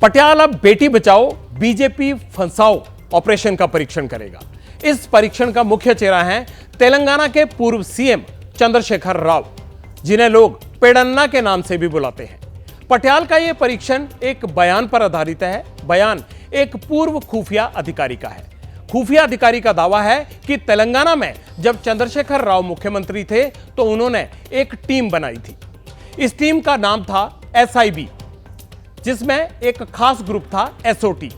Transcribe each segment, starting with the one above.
Patiala Beti Bachao BJP फंसाओ operation का परीक्षण करेगा। इस परीक्षण का मुख्य चेहरा है तेलंगाना के पूर्व सीएम चंद्रशेखर राव, जिन्हें लोग पेडन्ना के नाम से भी बुलाते हैं। पटियाला का यह परीक्षण एक बयान पर आधारित है। बयान एक पूर्व खुफिया अधिकारी का है। खुफिया अधिकारी का दावा है कि तेलंगाना में जब चंद्रशेखर राव मुख्यमंत्री थे तो उन्होंने एक टीम बनाई थी। इस टीम का नाम था SIB, जिसमें एक खास ग्रुप था SOT।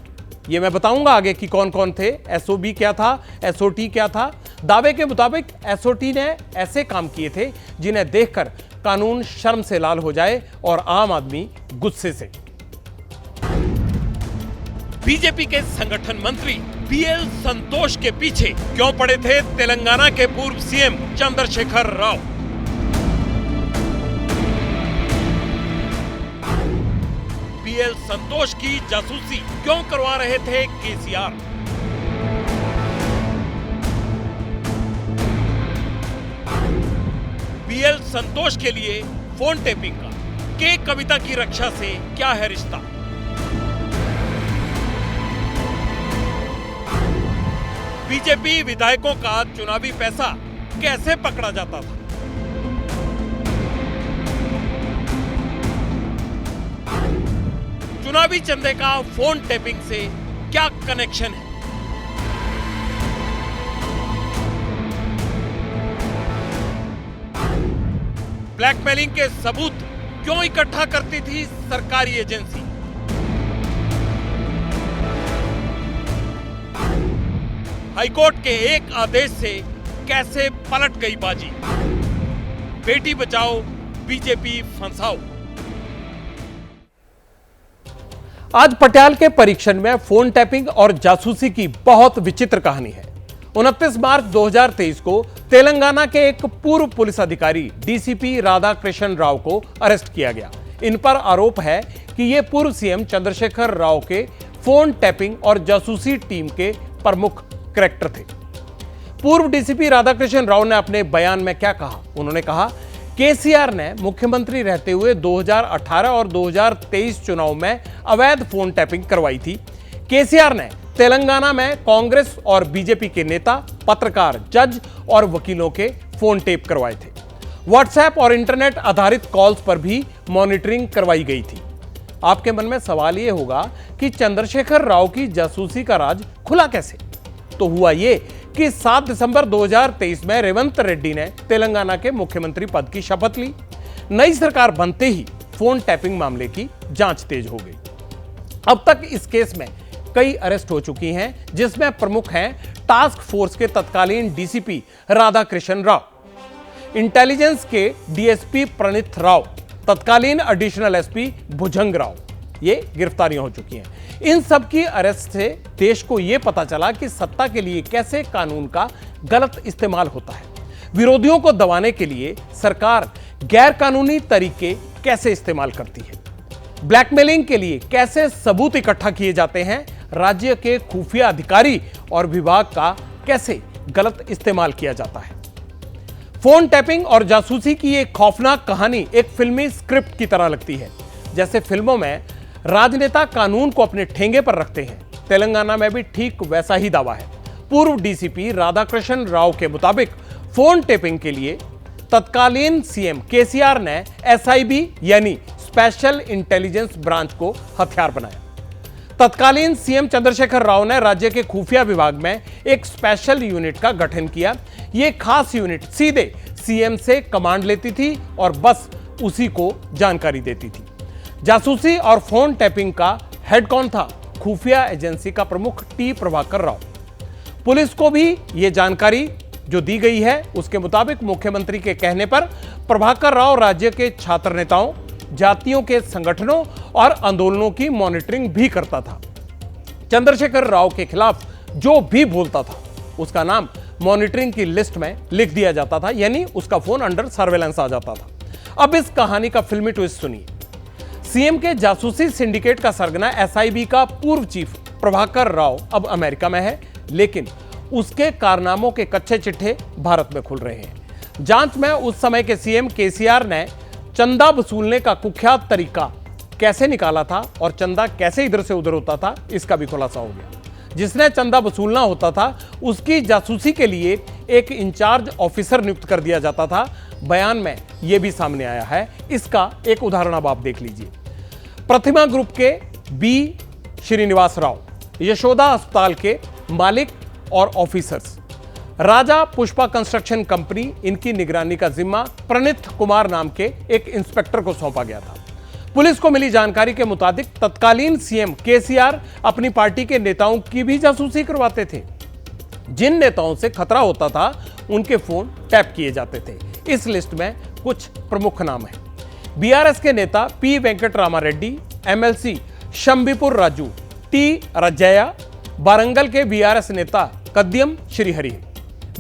ये मैं बताऊंगा आगे कि कौन कौन थे। SOB क्या था, SOT क्या था। दावे के मुताबिक SOT ने ऐसे काम किए थे जिन्हें देखकर कानून शर्म से लाल हो जाए और आम आदमी गुस्से से। बीजेपी के संगठन मंत्री BL संतोष के पीछे क्यों पड़े थे तेलंगाना के पूर्व सीएम चंद्रशेखर राव? BL संतोष की जासूसी क्यों करवा रहे थे KCR? BL संतोष के लिए फोन टेपिंग का के कविता की रक्षा से क्या है रिश्ता? बीजेपी विधायकों का चुनावी पैसा कैसे पकड़ा जाता था? चुनावी चंदे का फोन टेपिंग से क्या कनेक्शन है? ब्लैकमेलिंग के सबूत क्यों इकट्ठा करती थी सरकारी एजेंसी? हाईकोर्ट के एक आदेश से कैसे पलट गई बाजी? बेटी बचाओ बीजेपी फंसाओ। आज पटियाला के परीक्षण में फोन टैपिंग और जासूसी की बहुत विचित्र कहानी है। 29 मार्च 2023 को तेलंगाना के एक पूर्व पुलिस अधिकारी DCP राधाकृष्ण राव को अरेस्ट किया गया। इन पर आरोप है कि ये पूर्व सीएम चंद्रशेखर राव के फोन टैपिंग और जासूसी टीम के प्रमुख कैरेक्टर थे। पूर्व DCP राधाकृष्ण राव ने अपने बयान में क्या कहा? उन्होंने कहा, KCR ने मुख्यमंत्री रहते हुए 2018 और 2023 चुनाव में अवैध फोन टैपिंग करवाई थी। KCR ने तेलंगाना में कांग्रेस और बीजेपी के नेता, पत्रकार, जज और वकीलों के फोन टेप करवाए थे। व्हाट्सएप और इंटरनेट आधारित कॉल्स पर भी मॉनिटरिंग करवाई गई थी। आपके मन में सवाल यह होगा कि चंद्रशेखर राव की जासूसी का राज खुला कैसे? तो हुआ ये कि 7 दिसंबर 2023 में रेवंत रेड्डी ने तेलंगाना के मुख्यमंत्री पद की शपथ ली। नई सरकार बनते ही फोन टैपिंग मामले की जांच तेज हो गई। अब तक इस केस में कई अरेस्ट हो चुकी हैं, जिसमें प्रमुख हैं टास्क फोर्स के तत्कालीन DCP राधाकृष्ण राव, इंटेलिजेंस के DSP प्रणीत राव, तत्कालीन एडिशनल SP भुजंग राव। ये गिरफ्तारियां हो चुकी हैं। इन सब की अरेस्ट से देश को यह पता चला कि सत्ता के लिए कैसे कानून का गलत इस्तेमाल होता है। विरोधियों को दबाने के लिए सरकार गैर कानूनी तरीके कैसे इस्तेमाल करती है। ब्लैकमेलिंग के लिए कैसे सबूत इकट्ठा किए जाते हैं। राज्य के खुफिया अधिकारी और विभाग का कैसे गलत इस्तेमाल किया जाता है। फोन टैपिंग और जासूसी की एक खौफनाक कहानी एक फिल्मी स्क्रिप्ट की तरह लगती है। जैसे फिल्मों में राजनेता कानून को अपने ठेंगे पर रखते हैं, तेलंगाना में भी ठीक वैसा ही दावा है। पूर्व DCP राधाकृष्ण राव के मुताबिक फोन टेपिंग के लिए तत्कालीन सीएम KCR ने SIB यानी स्पेशल इंटेलिजेंस ब्रांच को हथियार बनाया। तत्कालीन सीएम चंद्रशेखर राव ने राज्य के खुफिया विभाग में एक स्पेशल यूनिट का गठन किया। यह खास यूनिट सीधे सीएम से कमांड लेती थी और बस उसी को जानकारी देती थी। जासूसी और फोन टैपिंग का हेड कौन था? खुफिया एजेंसी का प्रमुख T प्रभाकर राव। पुलिस को भी यह जानकारी जो दी गई है, उसके मुताबिक मुख्यमंत्री के कहने पर प्रभाकर राव राज्य के छात्र नेताओं, जातियों के संगठनों और आंदोलनों की मॉनिटरिंग भी करता था। चंद्रशेखर राव के खिलाफ जो भी बोलता था उसका नाम मॉनिटरिंग की लिस्ट में लिख दिया जाता था, यानी उसका फोन अंडर सर्वेलेंस आ जाता था। अब इस कहानी का फिल्मी ट्विस्ट सुनिए। सीएम के जासूसी सिंडिकेट का सरगना SIB का पूर्व चीफ प्रभाकर राव अब अमेरिका में है, लेकिन उसके कारनामों के कच्चे चिट्ठे भारत में खुल रहे हैं। जांच में उस समय के सीएम KCR ने चंदा वसूलने का कुख्यात तरीका कैसे निकाला था और चंदा कैसे इधर से उधर होता था, इसका भी खुलासा हो गया। जिसने चंदा वसूलना होता था उसकी जासूसी के लिए एक इंचार्ज ऑफिसर नियुक्त कर दिया जाता था। बयान में यह भी सामने आया है। इसका एक उदाहरण अब आप देख लीजिए। प्रतिमा ग्रुप के बी श्रीनिवास राव, यशोदा अस्पताल के मालिक और ऑफिसर्स, राजा पुष्पा कंस्ट्रक्शन कंपनी, इनकी निगरानी का जिम्मा प्रणित कुमार नाम के एक इंस्पेक्टर को सौंपा गया था। पुलिस को मिली जानकारी के मुताबिक तत्कालीन सीएम केसीआर अपनी पार्टी के नेताओं की भी जासूसी करवाते थे। जिन नेताओं से खतरा होता था उनके फोन टैप किए जाते थे। इस लिस्ट में कुछ प्रमुख नाम हैं। बीआरएस के नेता P Venkat Rama Reddy, MLC Shambhipur Raju, T Rajaiah, Warangal के बीआरएस नेता कद्यम श्रीहरि,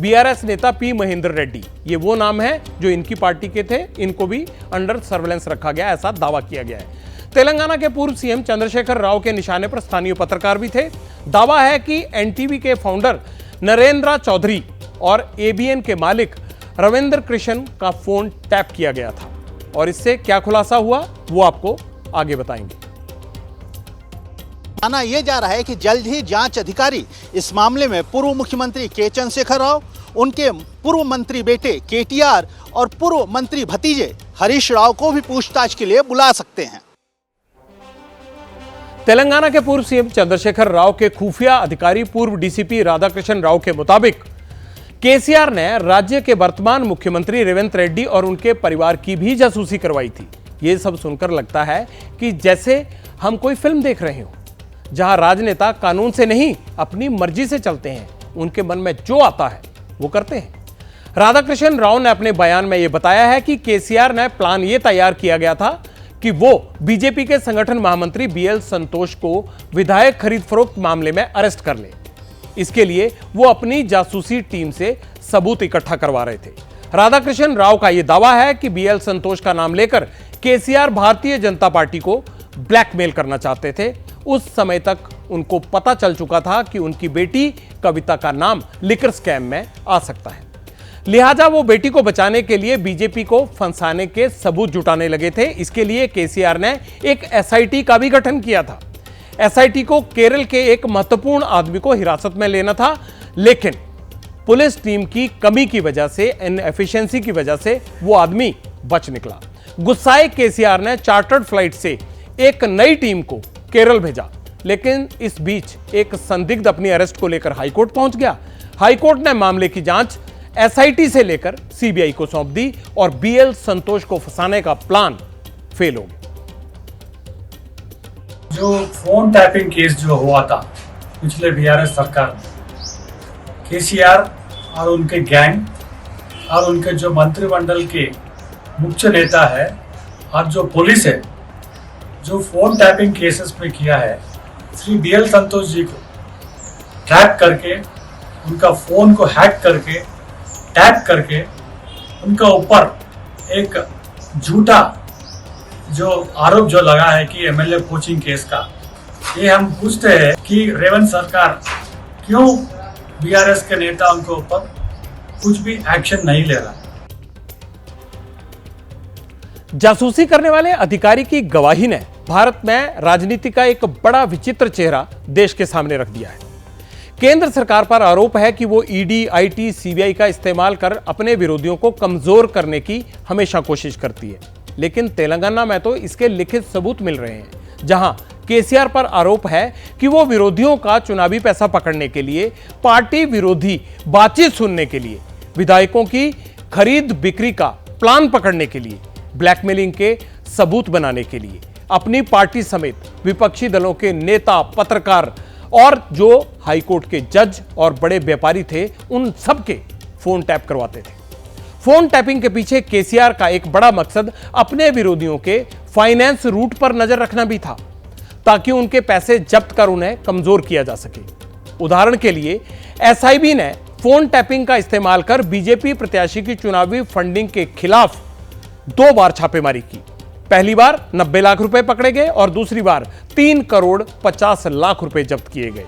बीआरएस नेता पी महेंद्र रेड्डी, ये वो नाम है जो इनकी पार्टी के थे। इनको भी अंडर सर्वेलेंस रखा गया, ऐसा दावा किया गया है। तेलंगाना के पूर्व सीएम चंद्रशेखर राव के निशाने पर स्थानीय पत्रकार भी थे। दावा है कि एनटीवी के फाउंडर नरेंद्र चौधरी और एबीएन के मालिक रविंद्र कृष्ण का फोन टैप किया गया था। और इससे क्या खुलासा हुआ वो आपको आगे बताएंगे। माना यह जा रहा है कि जल्द ही जांच अधिकारी इस मामले में पूर्व मुख्यमंत्री के चंद्रशेखर राव, उनके पूर्व मंत्री बेटे केटीआर और पूर्व मंत्री भतीजे हरीश राव को भी पूछताछ के लिए बुला सकते हैं। तेलंगाना के पूर्व सीएम चंद्रशेखर राव के खुफिया अधिकारी पूर्व डीसीपी राधाकृष्ण राव के मुताबिक केसीआर ने राज्य के वर्तमान मुख्यमंत्री रेवंत रेड्डी और उनके परिवार की भी जासूसी करवाई थी। यह सब सुनकर लगता है कि जैसे हम कोई फिल्म देख रहे हो जहां राजनेता कानून से नहीं अपनी मर्जी से चलते हैं, उनके मन में जो आता है वो करते हैं। राधाकृष्ण राव ने अपने बयान में यह बताया है कि केसीआर ने प्लान यह तैयार किया गया था कि वो बीजेपी के संगठन महामंत्री बीएल संतोष को विधायक खरीद फरोख्त मामले में अरेस्ट कर ले। इसके लिए वो अपनी जासूसी टीम से सबूत इकट्ठा करवा रहे थे। राधाकृष्ण राव का यह दावा है कि बीएल संतोष का नाम लेकर केसीआर भारतीय जनता पार्टी को ब्लैकमेल करना चाहते थे। उस समय तक उनको पता चल चुका था कि उनकी बेटी कविता का नाम लिकर स्कैम में आ सकता है। लिहाजा वो बेटी को बचाने के लिए बीजेपी को फंसाने के सबूत जुटाने लगे थे। इसके लिए केसीआर ने एक एसआईटी का भी गठन किया था। एसआईटी को केरल के एक महत्वपूर्ण आदमी को हिरासत में लेना था, लेकिन पुलिस टीम की कमी की वजह से, इनएफिशिएंसी की वजह से वो आदमी बच निकला। गुस्साए केसीआर ने चार्टर्ड फ्लाइट से एक नई टीम को केरल भेजा, लेकिन इस बीच एक संदिग्ध अपनी अरेस्ट को लेकर हाईकोर्ट पहुंच गया। हाईकोर्ट ने मामले की जांच एसआईटी से लेकर सीबीआई को सौंप दी और बीएल संतोष को फंसाने का प्लान फेल हो गया। जो फोन टैपिंग केस जो हुआ था पिछले बीआरएस सरकार में, केसीआर और उनके गैंग और उनके जो मंत्रिमंडल के मुख्य नेता है और जो पुलिस है, जो फोन टैपिंग केसेस में किया है, श्री बीएल संतोष जी को ट्रैप करके, उनका फोन को हैक करके, टैप करके, उनका ऊपर एक झूठा जो आरोप जो लगा है कि एमएलए कोचिंग केस का, ये हम पूछते हैं कि रेवंत सरकार क्यों बीआरएस के नेताओं के ऊपर कुछ भी एक्शन नहीं ले रहा। जासूसी करने वाले अधिकारी की गवाही ने भारत में राजनीति का एक बड़ा विचित्र चेहरा देश के सामने रख दिया है। केंद्र सरकार पर आरोप है कि वो ईडी, आईटी, सीबीआई का इस्तेमाल कर अपने विरोधियों को कमजोर करने की हमेशा कोशिश करती है, लेकिन तेलंगाना में तो इसके लिखित सबूत मिल रहे हैं, जहां केसीआर पर आरोप है कि वो विरोधियों का चुनावी पैसा पकड़ने के लिए, पार्टी विरोधी बातचीत सुनने के लिए, विधायकों की खरीद बिक्री का प्लान पकड़ने के लिए, ब्लैकमेलिंग के सबूत बनाने के लिए अपनी पार्टी समेत विपक्षी दलों के नेता, पत्रकार और जो हाईकोर्ट के जज और बड़े व्यापारी थे, उन सबके फोन टैप करवाते थे। फोन टैपिंग के पीछे केसीआर का एक बड़ा मकसद अपने विरोधियों के फाइनेंस रूट पर नजर रखना भी था, ताकि उनके पैसे जब्त कर उन्हें कमजोर किया जा सके। उदाहरण के लिए एसआईबी ने फोन टैपिंग का इस्तेमाल कर बीजेपी प्रत्याशी की चुनावी फंडिंग के खिलाफ 2 बार छापेमारी की। पहली बार 90 लाख रुपए पकड़े गए और दूसरी बार 3 करोड़ 50 लाख रुपए जब्त किए गए।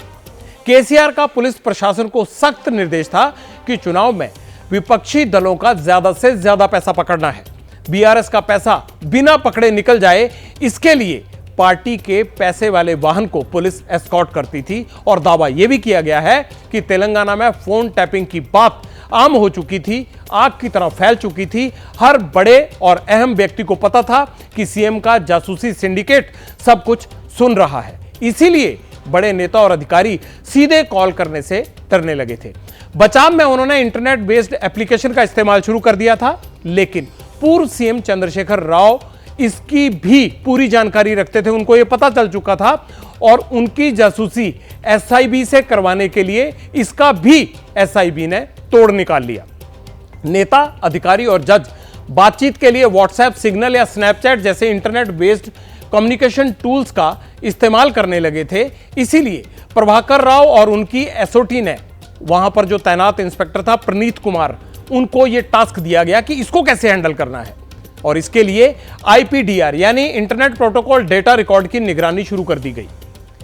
केसीआर का पुलिस प्रशासन को सख्त निर्देश था कि चुनाव में विपक्षी दलों का ज्यादा से ज्यादा पैसा पकड़ना है। बीआरएस का पैसा बिना पकड़े निकल जाए, इसके लिए पार्टी के पैसे वाले वाहन को पुलिस एस्कॉर्ट करती थी और दावा यह भी किया गया है कि तेलंगाना में फोन टैपिंग की बात आम हो चुकी थी, आग की तरह फैल चुकी थी। हर बड़े और अहम व्यक्ति को पता था कि सीएम का जासूसी सिंडिकेट सब कुछ सुन रहा है। इसीलिए बड़े नेता और अधिकारी सीधे कॉल करने से डरने लगे थे। बचाव में उन्होंने इंटरनेट बेस्ड एप्लीकेशन का इस्तेमाल शुरू कर दिया था, लेकिन पूर्व सीएम चंद्रशेखर राव इसकी भी पूरी जानकारी रखते थे। उनको यह पता चल चुका था और उनकी जासूसी एसआईबी से करवाने के लिए इसका भी एसआईबी ने तोड़ निकाल लिया। नेता, अधिकारी और जज बातचीत के लिए व्हाट्सएप, सिग्नल या स्नैपचैट जैसे इंटरनेट बेस्ड कम्युनिकेशन टूल्स का इस्तेमाल करने लगे थे। इसीलिए प्रभाकर राव और उनकी एसओटी ने, वहां पर जो तैनात इंस्पेक्टर था प्रणीत कुमार, उनको यह टास्क दिया गया कि इसको कैसे हैंडल करना है। और इसके लिए आईपीडीआर यानी इंटरनेट प्रोटोकॉल डेटा रिकॉर्ड की निगरानी शुरू कर दी गई।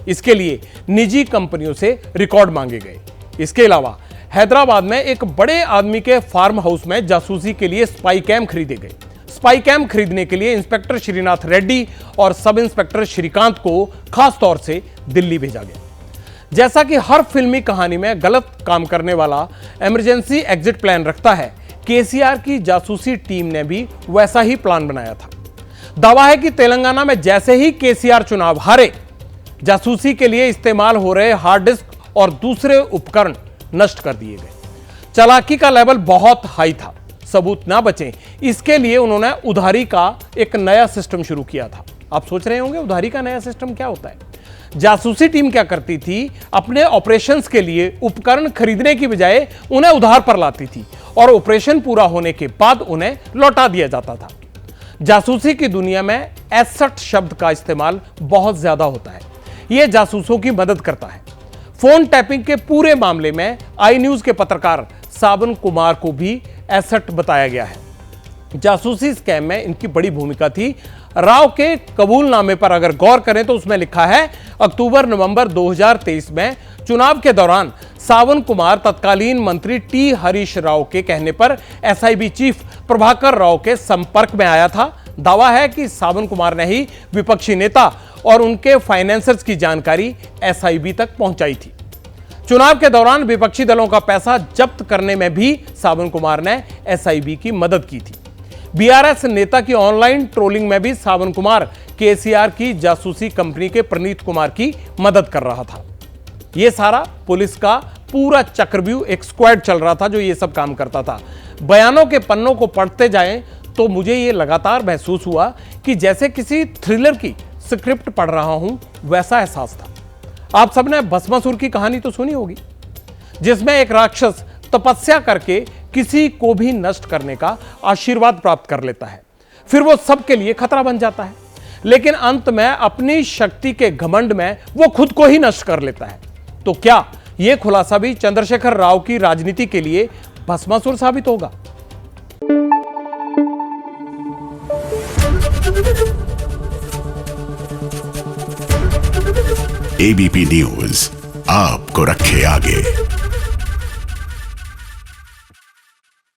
इसके लिए निजी कंपनियों से रिकॉर्ड मांगे गए। इसके अलावा हैदराबाद में एक बड़े आदमी के फार्म हाउस में जासूसी के लिए स्पाई कैम खरीदे गए। स्पाई कैम खरीदने के लिए इंस्पेक्टर श्रीनाथ रेड्डी और सब इंस्पेक्टर श्रीकांत को खास तौर से दिल्ली भेजा गया। जैसा कि हर फिल्मी कहानी में गलत काम करने वाला इमरजेंसी एग्जिट प्लान रखता है, केसीआर की जासूसी टीम ने भी वैसा ही प्लान बनाया था। दावा है कि तेलंगाना में जैसे ही केसीआर चुनाव हारे, जासूसी के लिए इस्तेमाल हो रहे हार्ड डिस्क और दूसरे उपकरण नष्ट कर दिए गए। चालाकी का लेवल बहुत हाई था, सबूत ना बचे, इसके लिए उन्होंने उधारी का एक नया सिस्टम शुरू किया था। आप सोच रहे होंगे उधारी का नया सिस्टम क्या होता है। जासूसी टीम क्या करती थी, अपने ऑपरेशंस के लिए उपकरण खरीदने की बजाय उन्हें उधार पर लाती थी और ऑपरेशन पूरा होने के बाद उन्हें लौटा दिया जाता था। जासूसी की दुनिया में एसेट शब्द का इस्तेमाल बहुत ज्यादा होता है। यह जासूसों की मदद करता है। फोन टैपिंग के पूरे मामले में आई न्यूज के पत्रकार सावन कुमार को भी एसेट बताया गया है। जासूसी स्कैम में इनकी बड़ी भूमिका थी। राव के कबूलनामे पर अगर गौर करें तो उसमें लिखा है, अक्टूबर-नवंबर 2023 में चुनाव के दौरान सावन कुमार तत्कालीन मंत्री टी हरीश राव के कहने पर एसआईबी चीफ प्रभाकर राव के संपर्क में आया था। दावा है कि सावन कुमार ने ही विपक्षी नेता और उनके फाइनेंसर्स की जानकारी एसआईबी तक पहुंचाई थी। चुनाव के दौरान विपक्षी दलों का पैसा जब्त करने में भी सावन कुमार ने एसआईबी की मदद की थी। बीआरएस नेता की ऑनलाइन ट्रोलिंग में भी सावन कुमार केसीआर की जासूसी कंपनी के प्रणीत कुमार की मदद कर रहा था। यह सारा पुलिस का पूरा चक्रव्यूह, एक स्क्वाड चल रहा था जो ये सब काम करता था। बयानों के पन्नों को पढ़ते जाएं तो मुझे ये लगातार महसूस हुआ कि जैसे किसी थ्रिलर की स्क्रिप्ट पढ़ रहा हूं, वैसा एहसास था। आप सबने भस्मासुर की कहानी तो सुनी होगी, जिसमें एक राक्षस तपस्या करके किसी को भी नष्ट करने का आशीर्वाद प्राप्त कर लेता है, फिर वो सबके लिए खतरा बन जाता है, लेकिन अंत में अपनी शक्ति के घमंड में वो खुद को ही नष्ट कर लेता है। तो क्या यह खुलासा भी चंद्रशेखर राव की राजनीति के लिए भस्मासुर साबित होगा? एबीपी न्यूज आपको रखे आगे।